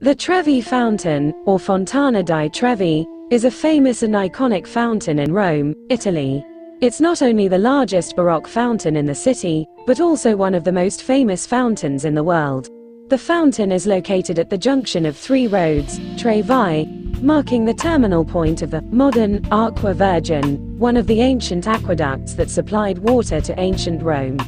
The Trevi Fountain, or Fontana di Trevi, is a famous and iconic fountain in Rome, Italy. It's not only the largest Baroque fountain in the city, but also one of the most famous fountains in the world. The fountain is located at the junction of three roads, Trevi, marking the terminal point of the modern Acqua Vergine, one of the ancient aqueducts that supplied water to ancient Rome.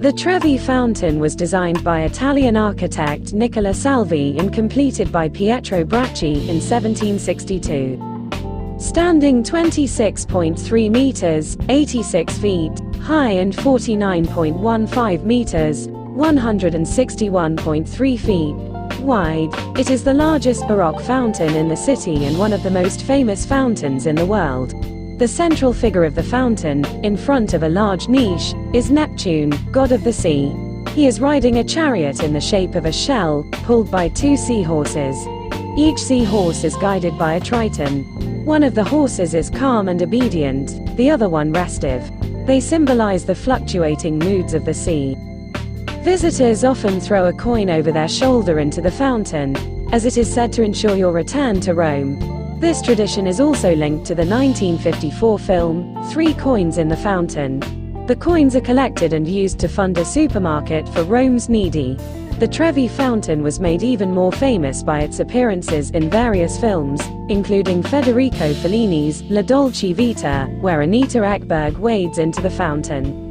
The Trevi Fountain was designed by Italian architect Nicola Salvi and completed by Pietro Bracci in 1762. Standing 26.3 meters, 86 feet, high and 49.15 meters, 161.3 feet, wide, it is the largest Baroque fountain in the city and one of the most famous fountains in the world. The central figure of the fountain, in front of a large niche, is Neptune, god of the sea. He is riding a chariot in the shape of a shell, pulled by two seahorses. Each seahorse is guided by a Triton. One of the horses is calm and obedient, the other one restive. They symbolize the fluctuating moods of the sea. Visitors often throw a coin over their shoulder into the fountain, as it is said to ensure your return to Rome. This tradition is also linked to the 1954 film, Three Coins in the Fountain. The coins are collected and used to fund a supermarket for Rome's needy. The Trevi Fountain was made even more famous by its appearances in various films, including Federico Fellini's La Dolce Vita, where Anita Ekberg wades into the fountain.